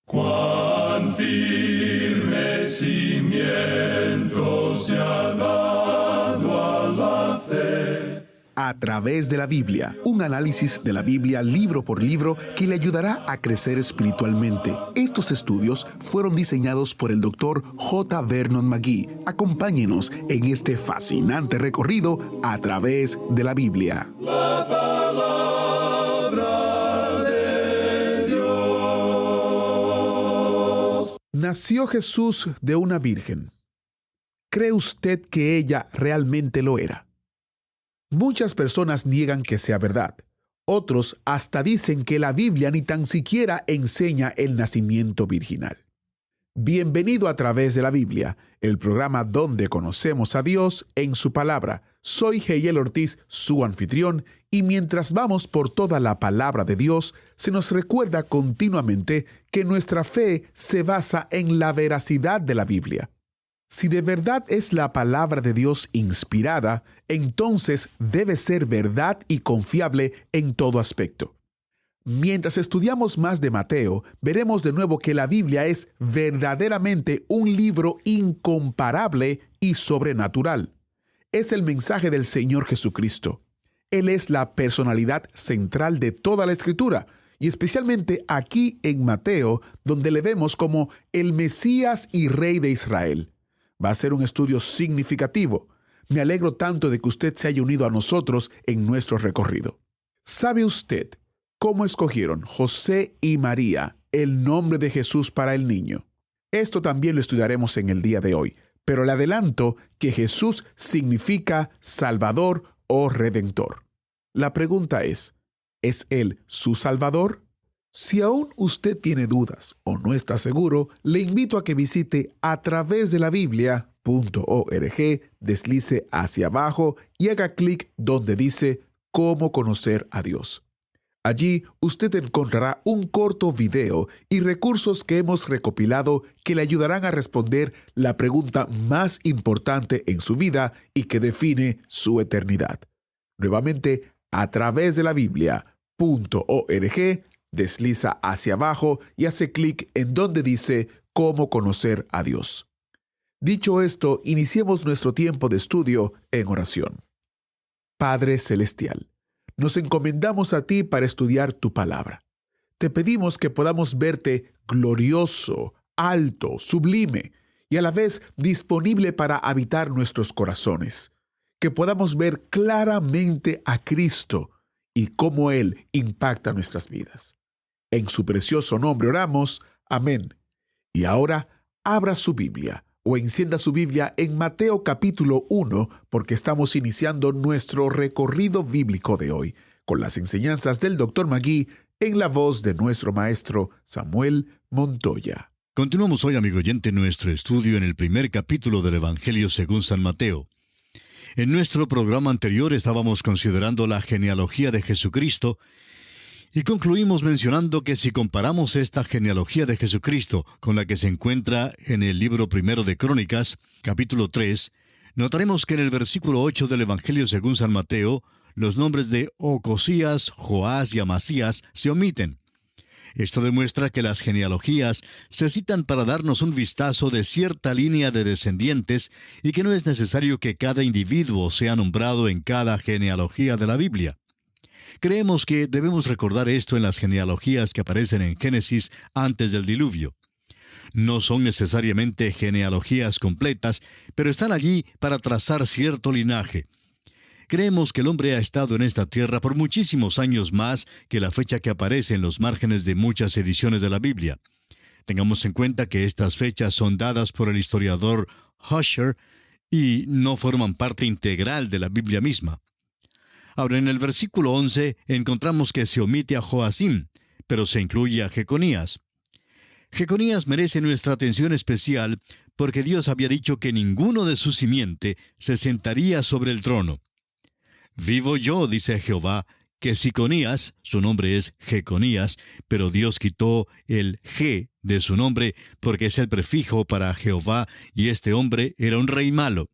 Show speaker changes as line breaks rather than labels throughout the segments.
Cuán firme cimiento se ha dado a la fe.
A través de la Biblia, un análisis de la Biblia libro por libro que le ayudará a crecer espiritualmente. Estos estudios fueron diseñados por el Dr. J. Vernon McGee. Acompáñenos en este fascinante recorrido a través de la Biblia.
La palabra de Dios.
Nació Jesús de una virgen. ¿Cree usted que ella realmente lo era? Muchas personas niegan que sea verdad. Otros hasta dicen que la Biblia ni tan siquiera enseña el nacimiento virginal. Bienvenido a través de la Biblia, el programa donde conocemos a Dios en su palabra. Soy Heiel Ortiz, su anfitrión, y mientras vamos por toda la palabra de Dios, se nos recuerda continuamente que nuestra fe se basa en la veracidad de la Biblia. Si de verdad es la palabra de Dios inspirada, entonces debe ser verdad y confiable en todo aspecto. Mientras estudiamos más de Mateo, veremos de nuevo que la Biblia es verdaderamente un libro incomparable y sobrenatural. Es el mensaje del Señor Jesucristo. Él es la personalidad central de toda la Escritura, y especialmente aquí en Mateo, donde le vemos como el Mesías y Rey de Israel. Va a ser un estudio significativo. Me alegro tanto de que usted se haya unido a nosotros en nuestro recorrido. ¿Sabe usted cómo escogieron José y María el nombre de Jesús para el niño? Esto también lo estudiaremos en el día de hoy, pero le adelanto que Jesús significa Salvador o Redentor. La pregunta es Él su Salvador? Si aún usted tiene dudas o no está seguro, le invito a que visite a través de la Biblia.org, deslice hacia abajo y haga clic donde dice Cómo conocer a Dios. Allí usted encontrará un corto video y recursos que hemos recopilado que le ayudarán a responder la pregunta más importante en su vida y que define su eternidad. Nuevamente, a través de la Biblia.org, desliza hacia abajo y hace clic en donde dice Cómo conocer a Dios. Dicho esto, iniciemos nuestro tiempo de estudio en oración. Padre Celestial, nos encomendamos a ti para estudiar tu palabra. Te pedimos que podamos verte glorioso, alto, sublime y a la vez disponible para habitar nuestros corazones. Que podamos ver claramente a Cristo y cómo Él impacta nuestras vidas. En su precioso nombre oramos. Amén. Y ahora, abra su Biblia o encienda su Biblia en Mateo capítulo 1, porque estamos iniciando nuestro recorrido bíblico de hoy, con las enseñanzas del Dr. McGee en la voz de nuestro maestro Samuel Montoya.
Continuamos hoy, amigo oyente, nuestro estudio en el primer capítulo del Evangelio según San Mateo. En nuestro programa anterior estábamos considerando la genealogía de Jesucristo y concluimos mencionando que si comparamos esta genealogía de Jesucristo con la que se encuentra en el libro primero de Crónicas, capítulo 3, notaremos que en el versículo 8 del Evangelio según San Mateo, los nombres de Ocosías, Joás y Amasías se omiten. Esto demuestra que las genealogías se citan para darnos un vistazo de cierta línea de descendientes y que no es necesario que cada individuo sea nombrado en cada genealogía de la Biblia. Creemos que debemos recordar esto en las genealogías que aparecen en Génesis antes del diluvio. No son necesariamente genealogías completas, pero están allí para trazar cierto linaje. Creemos que el hombre ha estado en esta tierra por muchísimos años más que la fecha que aparece en los márgenes de muchas ediciones de la Biblia. Tengamos en cuenta que estas fechas son dadas por el historiador Husher y no forman parte integral de la Biblia misma. Ahora, en el versículo 11 encontramos que se omite a Joacim, pero se incluye a Jeconías. Jeconías merece nuestra atención especial porque Dios había dicho que ninguno de su simiente se sentaría sobre el trono. Vivo yo, dice Jehová, que Siconías, su nombre es Jeconías, pero Dios quitó el G de su nombre porque es el prefijo para Jehová y este hombre era un rey malo.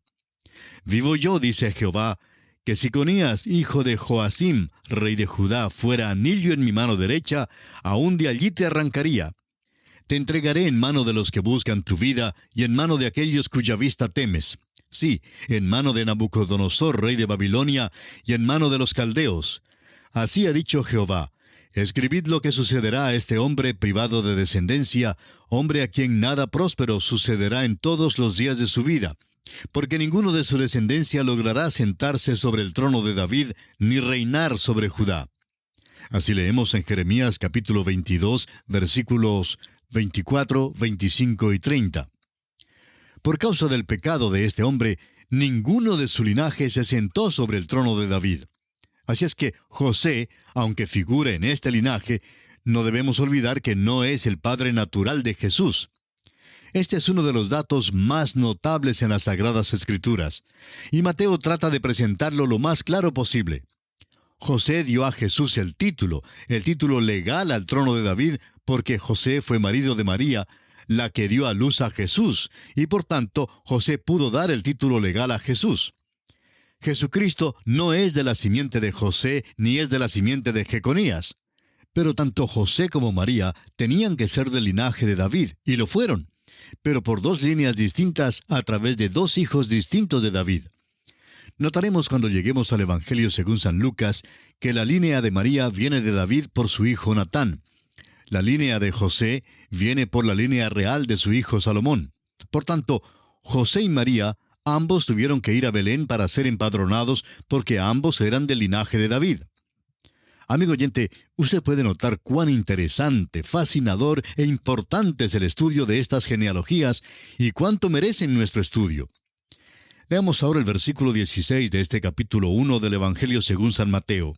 Vivo yo, dice Jehová, que Siconías, hijo de Joacim, rey de Judá, fuera anillo en mi mano derecha, aún de allí te arrancaría. Te entregaré en mano de los que buscan tu vida y en mano de aquellos cuya vista temes. Sí, en mano de Nabucodonosor, rey de Babilonia, y en mano de los caldeos. Así ha dicho Jehová. Escribid lo que sucederá a este hombre privado de descendencia, hombre a quien nada próspero sucederá en todos los días de su vida, porque ninguno de su descendencia logrará sentarse sobre el trono de David, ni reinar sobre Judá. Así leemos en Jeremías capítulo 22, versículos 24, 25 y 30. Por causa del pecado de este hombre, ninguno de su linaje se sentó sobre el trono de David. Así es que José, aunque figure en este linaje, no debemos olvidar que no es el padre natural de Jesús. Este es uno de los datos más notables en las Sagradas Escrituras, y Mateo trata de presentarlo lo más claro posible. José dio a Jesús el título legal al trono de David, porque José fue marido de María, la que dio a luz a Jesús, y por tanto José pudo dar el título legal a Jesús. Jesucristo no es de la simiente de José, ni es de la simiente de Jeconías. Pero tanto José como María tenían que ser del linaje de David, y lo fueron, pero por dos líneas distintas a través de dos hijos distintos de David. Notaremos cuando lleguemos al Evangelio según San Lucas, que la línea de María viene de David por su hijo Natán. La línea de José viene por la línea real de su hijo Salomón. Por tanto, José y María ambos tuvieron que ir a Belén para ser empadronados porque ambos eran del linaje de David. Amigo oyente, usted puede notar cuán interesante, fascinador e importante es el estudio de estas genealogías y cuánto merecen nuestro estudio. Leamos ahora el versículo 16 de este capítulo 1 del Evangelio según San Mateo.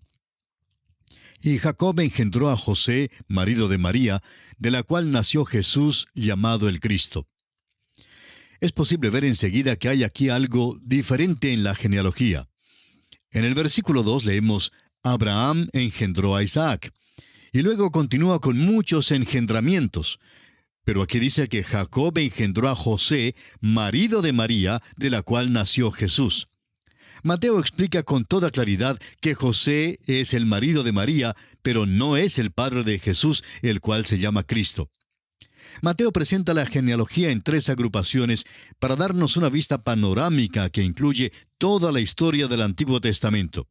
Y Jacob engendró a José, marido de María, de la cual nació Jesús, llamado el Cristo. Es posible ver enseguida que hay aquí algo diferente en la genealogía. En el versículo 2 leemos, Abraham engendró a Isaac, y luego continúa con muchos engendramientos. Pero aquí dice que Jacob engendró a José, marido de María, de la cual nació Jesús. Mateo explica con toda claridad que José es el marido de María, pero no es el padre de Jesús, el cual se llama Cristo. Mateo presenta la genealogía en tres agrupaciones para darnos una vista panorámica que incluye toda la historia del Antiguo Testamento.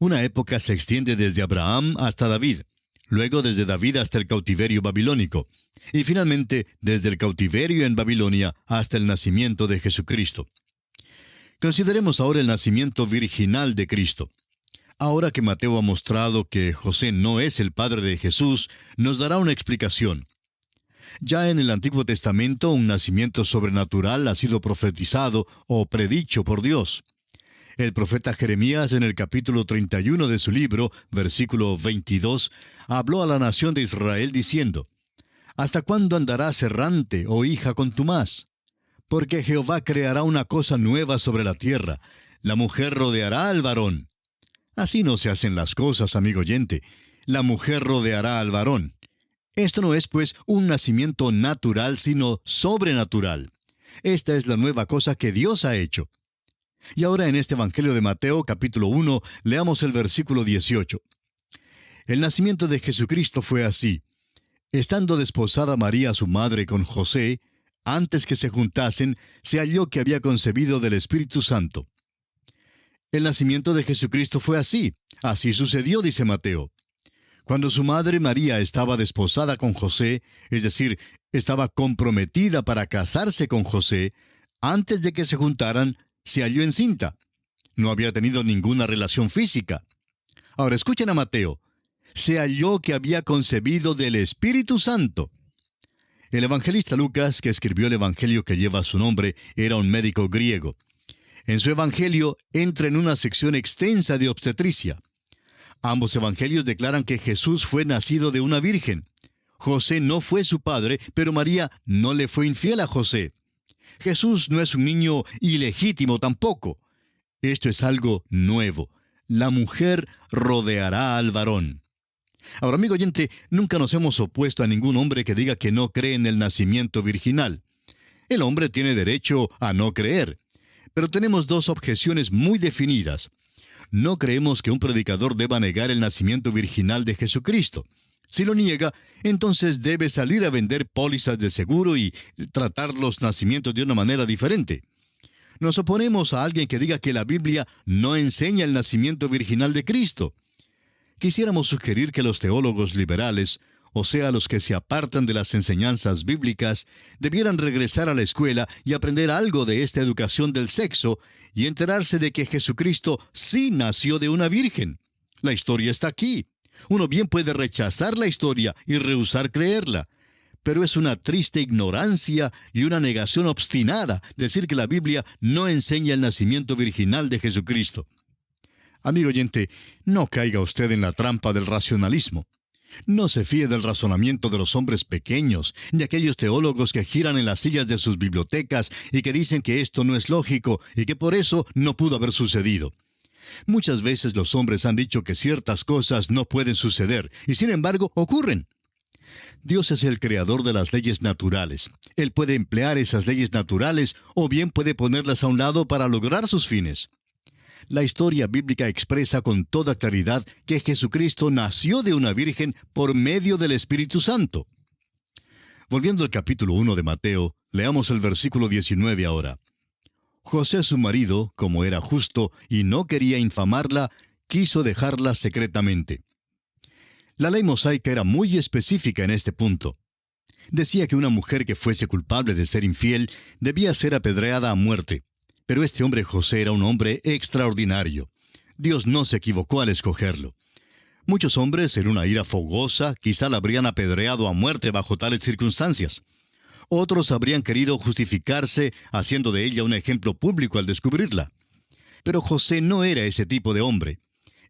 Una época se extiende desde Abraham hasta David, luego desde David hasta el cautiverio babilónico, y finalmente desde el cautiverio en Babilonia hasta el nacimiento de Jesucristo. Consideremos ahora el nacimiento virginal de Cristo. Ahora que Mateo ha mostrado que José no es el padre de Jesús, nos dará una explicación. Ya en el Antiguo Testamento un nacimiento sobrenatural ha sido profetizado o predicho por Dios. El profeta Jeremías en el capítulo 31 de su libro, versículo 22, habló a la nación de Israel diciendo, ¿Hasta cuándo andarás errante, oh hija contumaz? Porque Jehová creará una cosa nueva sobre la tierra, la mujer rodeará al varón. Así no se hacen las cosas, amigo oyente. La mujer rodeará al varón. Esto no es, pues, un nacimiento natural, sino sobrenatural. Esta es la nueva cosa que Dios ha hecho. Y ahora en este Evangelio de Mateo, capítulo 1, leamos el versículo 18. El nacimiento de Jesucristo fue así. Estando desposada María su madre con José, antes que se juntasen, se halló que había concebido del Espíritu Santo. El nacimiento de Jesucristo fue así. Así sucedió, dice Mateo. Cuando su madre María estaba desposada con José, es decir, estaba comprometida para casarse con José, antes de que se juntaran, se halló encinta. No había tenido ninguna relación física. Ahora escuchen a Mateo. Se halló que había concebido del Espíritu Santo. El evangelista Lucas, que escribió el evangelio que lleva su nombre, era un médico griego. En su evangelio entra en una sección extensa de obstetricia. Ambos evangelios declaran que Jesús fue nacido de una virgen. José no fue su padre, pero María no le fue infiel a José. Jesús no es un niño ilegítimo tampoco. Esto es algo nuevo. La mujer rodeará al varón. Ahora, amigo oyente, nunca nos hemos opuesto a ningún hombre que diga que no cree en el nacimiento virginal. El hombre tiene derecho a no creer. Pero tenemos dos objeciones muy definidas. No creemos que un predicador deba negar el nacimiento virginal de Jesucristo. Si lo niega, entonces debe salir a vender pólizas de seguro y tratar los nacimientos de una manera diferente. Nos oponemos a alguien que diga que la Biblia no enseña el nacimiento virginal de Cristo. Quisiéramos sugerir que los teólogos liberales, o sea, los que se apartan de las enseñanzas bíblicas, debieran regresar a la escuela y aprender algo de esta educación del sexo y enterarse de que Jesucristo sí nació de una virgen. La historia está aquí. Uno bien puede rechazar la historia y rehusar creerla, pero es una triste ignorancia y una negación obstinada decir que la Biblia no enseña el nacimiento virginal de Jesucristo. Amigo oyente, no caiga usted en la trampa del racionalismo. No se fíe del razonamiento de los hombres pequeños, de aquellos teólogos que giran en las sillas de sus bibliotecas y que dicen que esto no es lógico y que por eso no pudo haber sucedido. Muchas veces los hombres han dicho que ciertas cosas no pueden suceder, y sin embargo ocurren. Dios es el creador de las leyes naturales. Él puede emplear esas leyes naturales o bien puede ponerlas a un lado para lograr sus fines. La historia bíblica expresa con toda claridad que Jesucristo nació de una virgen por medio del Espíritu Santo. Volviendo al capítulo 1 de Mateo, leamos el versículo 19 ahora. José su marido, como era justo y no quería infamarla, quiso dejarla secretamente. La ley mosaica era muy específica en este punto. Decía que una mujer que fuese culpable de ser infiel debía ser apedreada a muerte. Pero este hombre José era un hombre extraordinario. Dios no se equivocó al escogerlo. Muchos hombres, en una ira fogosa, quizá la habrían apedreado a muerte bajo tales circunstancias. Otros habrían querido justificarse haciendo de ella un ejemplo público al descubrirla. Pero José no era ese tipo de hombre.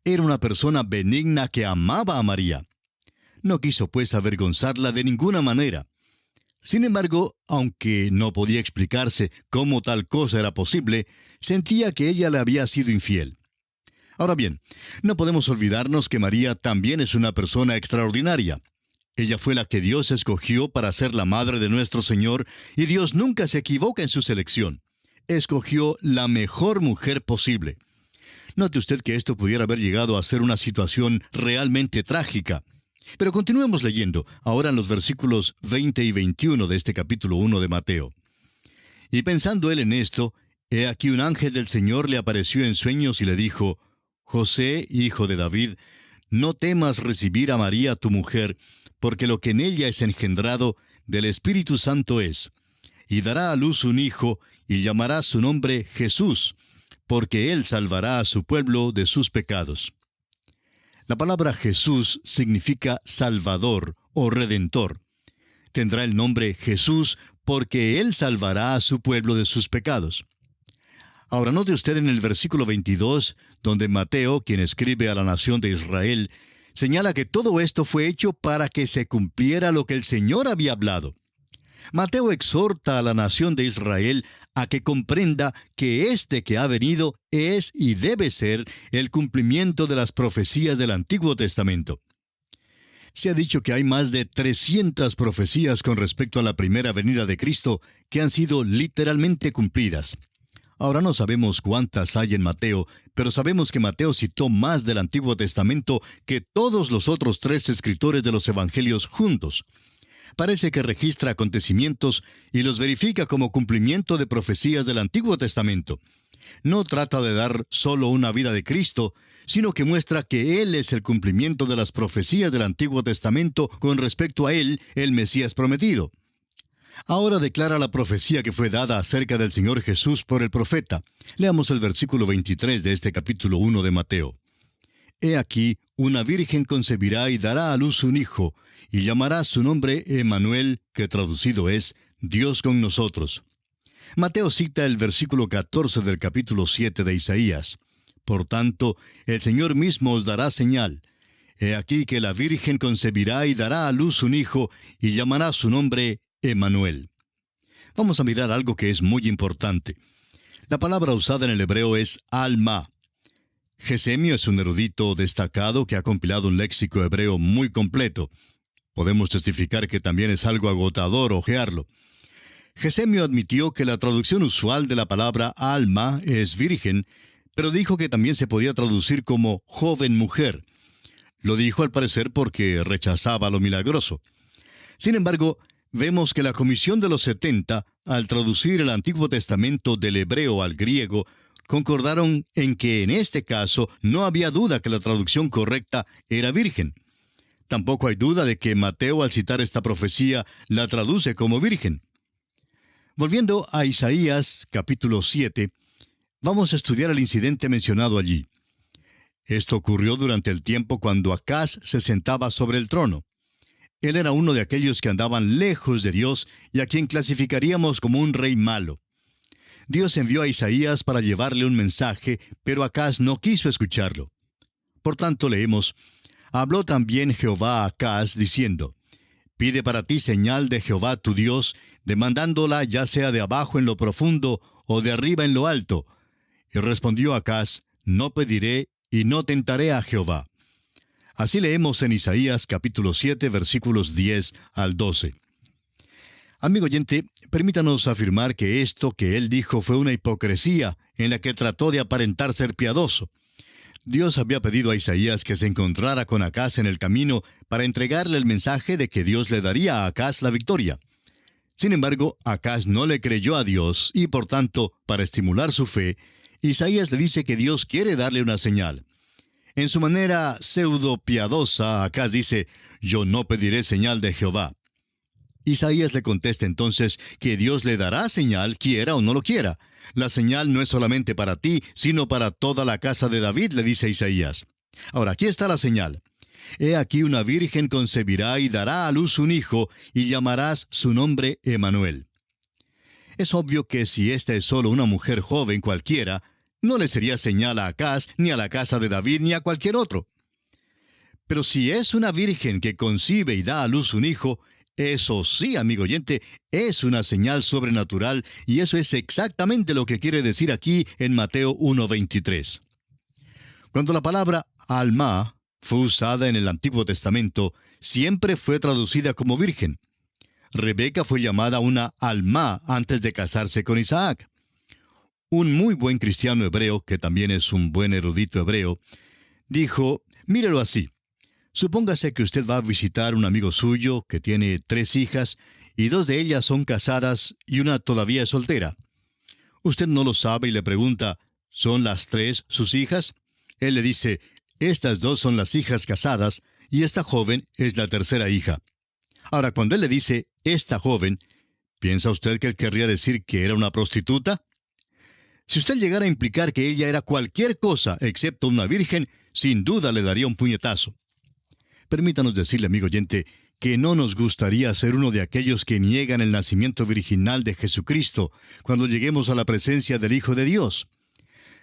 Era una persona benigna que amaba a María. No quiso pues avergonzarla de ninguna manera. Sin embargo, aunque no podía explicarse cómo tal cosa era posible, sentía que ella le había sido infiel. Ahora bien, no podemos olvidarnos que María también es una persona extraordinaria. Ella fue la que Dios escogió para ser la madre de nuestro Señor, y Dios nunca se equivoca en su selección. Escogió la mejor mujer posible. Note usted que esto pudiera haber llegado a ser una situación realmente trágica. Pero continuemos leyendo, ahora en los versículos 20 y 21 de este capítulo 1 de Mateo. Y pensando él en esto, he aquí un ángel del Señor le apareció en sueños y le dijo, José, hijo de David, no temas recibir a María tu mujer, porque lo que en ella es engendrado del Espíritu Santo es. Y dará a luz un hijo, y llamará su nombre Jesús, porque él salvará a su pueblo de sus pecados. La palabra Jesús significa Salvador o Redentor. Tendrá el nombre Jesús porque él salvará a su pueblo de sus pecados. Ahora note usted en el versículo 22, donde Mateo, quien escribe a la nación de Israel, señala que todo esto fue hecho para que se cumpliera lo que el Señor había hablado. Mateo exhorta a la nación de Israel a que comprenda que este que ha venido es y debe ser el cumplimiento de las profecías del Antiguo Testamento. Se ha dicho que hay más de 300 profecías con respecto a la primera venida de Cristo que han sido literalmente cumplidas. Ahora no sabemos cuántas hay en Mateo, pero sabemos que Mateo citó más del Antiguo Testamento que todos los otros 3 escritores de los Evangelios juntos. Parece que registra acontecimientos y los verifica como cumplimiento de profecías del Antiguo Testamento. No trata de dar solo una vida de Cristo, sino que muestra que Él es el cumplimiento de las profecías del Antiguo Testamento con respecto a Él, el Mesías prometido. Ahora declara la profecía que fue dada acerca del Señor Jesús por el profeta. Leamos el versículo 23 de este capítulo 1 de Mateo. He aquí, una virgen concebirá y dará a luz un hijo, y llamará su nombre Emmanuel, que traducido es Dios con nosotros. Mateo cita el versículo 14 del capítulo 7 de Isaías. Por tanto, el Señor mismo os dará señal. He aquí que la virgen concebirá y dará a luz un hijo, y llamará su nombre Emmanuel. Vamos a mirar algo que es muy importante. La palabra usada en el hebreo es alma. Gesemio es un erudito destacado que ha compilado un léxico hebreo muy completo. Podemos testificar que también es algo agotador hojearlo. Gesemio admitió que la traducción usual de la palabra alma es virgen, pero dijo que también se podía traducir como joven mujer. Lo dijo al parecer porque rechazaba lo milagroso. Sin embargo, vemos que la Comisión de los 70, al traducir el Antiguo Testamento del hebreo al griego, concordaron en que en este caso no había duda que la traducción correcta era virgen. Tampoco hay duda de que Mateo, al citar esta profecía, la traduce como virgen. Volviendo a Isaías capítulo 7, vamos a estudiar el incidente mencionado allí. Esto ocurrió durante el tiempo cuando Acaz se sentaba sobre el trono. Él era uno de aquellos que andaban lejos de Dios y a quien clasificaríamos como un rey malo. Dios envió a Isaías para llevarle un mensaje, pero Acaz no quiso escucharlo. Por tanto, leemos: habló también Jehová a Acaz, diciendo: pide para ti señal de Jehová tu Dios, demandándola ya sea de abajo en lo profundo o de arriba en lo alto. Y respondió Acaz: no pediré y no tentaré a Jehová. Así leemos en Isaías capítulo 7, versículos 10 al 12. Amigo oyente, permítanos afirmar que esto que él dijo fue una hipocresía en la que trató de aparentar ser piadoso. Dios había pedido a Isaías que se encontrara con Acaz en el camino para entregarle el mensaje de que Dios le daría a Acaz la victoria. Sin embargo, Acaz no le creyó a Dios y, por tanto, para estimular su fe, Isaías le dice que Dios quiere darle una señal. En su manera pseudo piadosa, Acaz dice: yo no pediré señal de Jehová. Isaías le contesta entonces que Dios le dará señal, quiera o no lo quiera. La señal no es solamente para ti, sino para toda la casa de David, le dice Isaías. Ahora, aquí está la señal. He aquí una virgen concebirá y dará a luz un hijo, y llamarás su nombre Emanuel. Es obvio que si esta es solo una mujer joven cualquiera, no le sería señal a Acaz, ni a la casa de David, ni a cualquier otro. Pero si es una virgen que concibe y da a luz un hijo, eso sí, amigo oyente, es una señal sobrenatural, y eso es exactamente lo que quiere decir aquí en Mateo 1:23. Cuando la palabra alma fue usada en el Antiguo Testamento, siempre fue traducida como virgen. Rebeca fue llamada una alma antes de casarse con Isaac. Un muy buen cristiano hebreo, que también es un buen erudito hebreo, dijo: mírelo así. Supóngase que usted va a visitar un amigo suyo que tiene 3 hijas, y 2 de ellas son casadas y una todavía es soltera. Usted no lo sabe y le pregunta: ¿son las 3 sus hijas? Él le dice: estas 2 son las hijas casadas, y esta joven es la tercera hija. Ahora, cuando él le dice esta joven, ¿piensa usted que él querría decir que era una prostituta? Si usted llegara a implicar que ella era cualquier cosa excepto una virgen, sin duda le daría un puñetazo. Permítanos decirle, amigo oyente, que no nos gustaría ser uno de aquellos que niegan el nacimiento virginal de Jesucristo cuando lleguemos a la presencia del Hijo de Dios.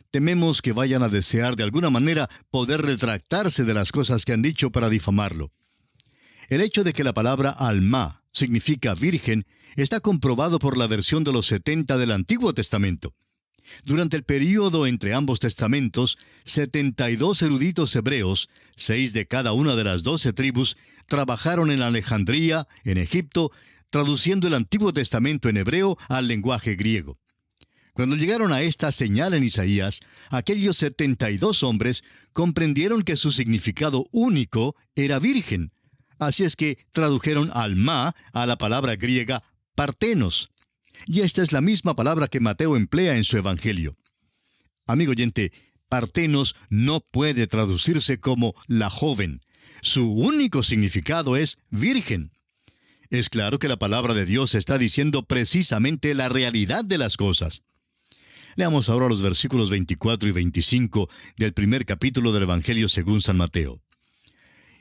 Tememos que vayan a desear de alguna manera poder retractarse de las cosas que han dicho para difamarlo. El hecho de que la palabra alma significa virgen está comprobado por la versión de los 70 del Antiguo Testamento. Durante el período entre ambos testamentos, 72 eruditos hebreos, 6 de cada una de las 12 tribus, trabajaron en Alejandría, en Egipto, traduciendo el Antiguo Testamento en hebreo al lenguaje griego. Cuando llegaron a esta señal en Isaías, aquellos 72 hombres comprendieron que su significado único era virgen. Así es que tradujeron alma a la palabra griega partenos. Y esta es la misma palabra que Mateo emplea en su Evangelio. Amigo oyente, partenos no puede traducirse como la joven. Su único significado es virgen. Es claro que la palabra de Dios está diciendo precisamente la realidad de las cosas. Leamos ahora los versículos 24 y 25 del primer capítulo del Evangelio según San Mateo.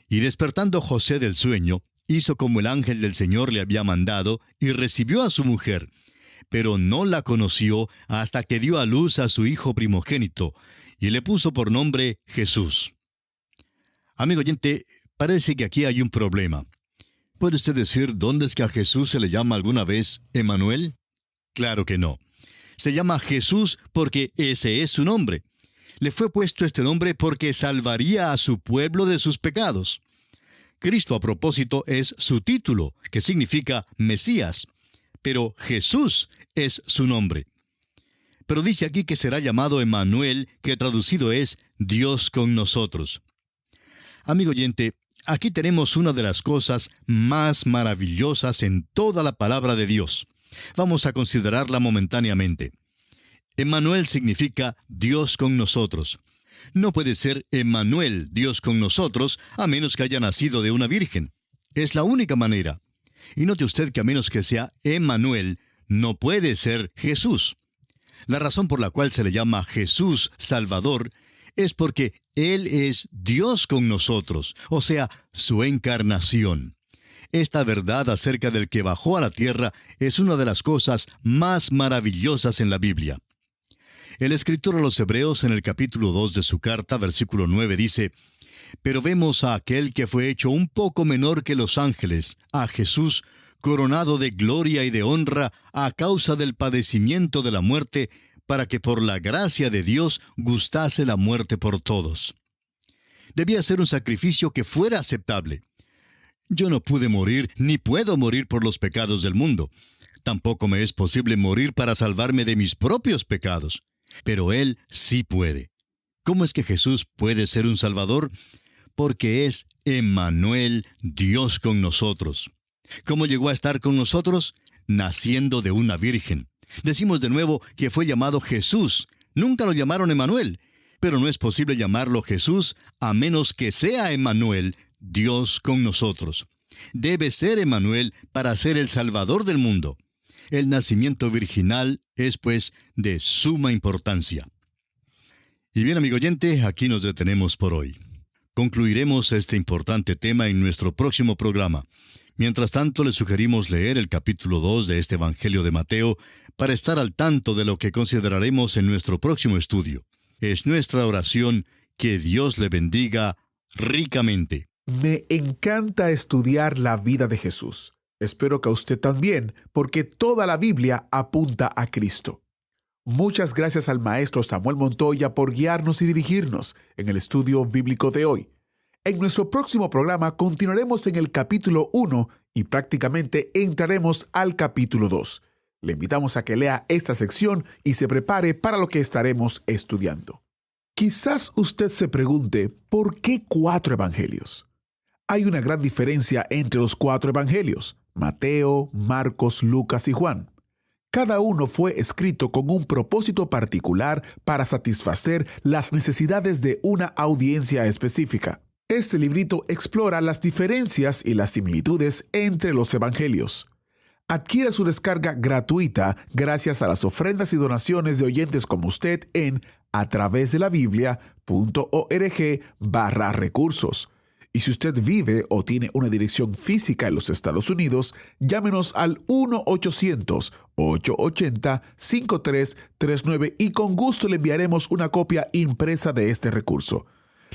Y despertando José del sueño, hizo como el ángel del Señor le había mandado, y recibió a su mujer, pero no la conoció hasta que dio a luz a su hijo primogénito, y le puso por nombre Jesús. Amigo oyente, parece que aquí hay un problema. ¿Puede usted decir dónde es que a Jesús se le llama alguna vez Emanuel? Claro que no. Se llama Jesús porque ese es su nombre. Le fue puesto este nombre porque salvaría a su pueblo de sus pecados. Cristo, a propósito, es su título, que significa Mesías. Pero Jesús es su nombre. Pero dice aquí que será llamado Emmanuel, que traducido es Dios con nosotros. Amigo oyente, aquí tenemos una de las cosas más maravillosas en toda la palabra de Dios. Vamos a considerarla momentáneamente. Emmanuel significa Dios con nosotros. No puede ser Emmanuel, Dios con nosotros, a menos que haya nacido de una virgen. Es la única manera. Y note usted que a menos que sea Emmanuel, no puede ser Jesús. La razón por la cual se le llama Jesús Salvador es porque Él es Dios con nosotros, o sea, su encarnación. Esta verdad acerca del que bajó a la tierra es una de las cosas más maravillosas en la Biblia. El escritor a los Hebreos en el capítulo 2 de su carta, versículo 9, dice: «Pero vemos a aquel que fue hecho un poco menor que los ángeles, a Jesús, coronado de gloria y de honra a causa del padecimiento de la muerte, para que por la gracia de Dios gustase la muerte por todos». Debía ser un sacrificio que fuera aceptable. Yo no pude morir, ni puedo morir por los pecados del mundo. Tampoco me es posible morir para salvarme de mis propios pecados. Pero Él sí puede. ¿Cómo es que Jesús puede ser un Salvador? Porque es Emmanuel, Dios con nosotros. ¿Cómo llegó a estar con nosotros? Naciendo de una virgen. Decimos de nuevo que fue llamado Jesús. Nunca lo llamaron Emmanuel. Pero no es posible llamarlo Jesús a menos que sea Emmanuel, Dios con nosotros. Debe ser Emmanuel para ser el Salvador del mundo. El nacimiento virginal es, pues, de suma importancia. Y bien, amigo oyente, aquí nos detenemos por hoy. Concluiremos este importante tema en nuestro próximo programa. Mientras tanto, le sugerimos leer el capítulo 2 de este Evangelio de Mateo para estar al tanto de lo que consideraremos en nuestro próximo estudio. Es nuestra oración que Dios le bendiga ricamente.
Me encanta estudiar la vida de Jesús. Espero que a usted también, porque toda la Biblia apunta a Cristo. Muchas gracias al maestro Samuel Montoya por guiarnos y dirigirnos en el estudio bíblico de hoy. En nuestro próximo programa continuaremos en el capítulo 1 y prácticamente entraremos al capítulo 2. Le invitamos a que lea esta sección y se prepare para lo que estaremos estudiando. Quizás usted se pregunte, ¿por qué 4 evangelios? Hay una gran diferencia entre los 4 evangelios: Mateo, Marcos, Lucas y Juan. Cada uno fue escrito con un propósito particular para satisfacer las necesidades de una audiencia específica. Este librito explora las diferencias y las similitudes entre los evangelios. Adquiera su descarga gratuita gracias a las ofrendas y donaciones de oyentes como usted en atravesdelabiblia.org/recursos. Y si usted vive o tiene una dirección física en los Estados Unidos, llámenos al 1-800-880-5339 y con gusto le enviaremos una copia impresa de este recurso.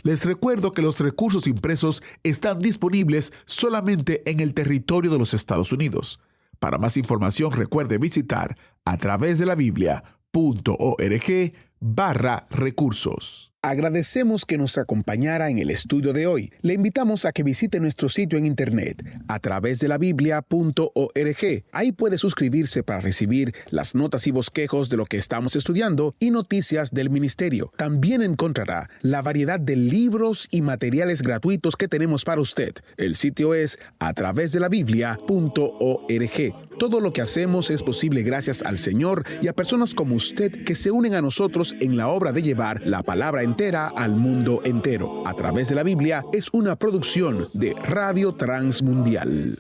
Les recuerdo que los recursos impresos están disponibles solamente en el territorio de los Estados Unidos. Para más información, recuerde visitar atravesdelabiblia.org/recursos. Agradecemos que nos acompañara en el estudio de hoy. Le invitamos a que visite nuestro sitio en internet, atravesdelabiblia.org. Ahí puede suscribirse para recibir las notas y bosquejos de lo que estamos estudiando y noticias del ministerio. También encontrará la variedad de libros y materiales gratuitos que tenemos para usted. El sitio es atravesdelabiblia.org. Todo lo que hacemos es posible gracias al Señor y a personas como usted que se unen a nosotros en la obra de llevar la palabra entera al mundo entero. A través de la Biblia es una producción de Radio Transmundial.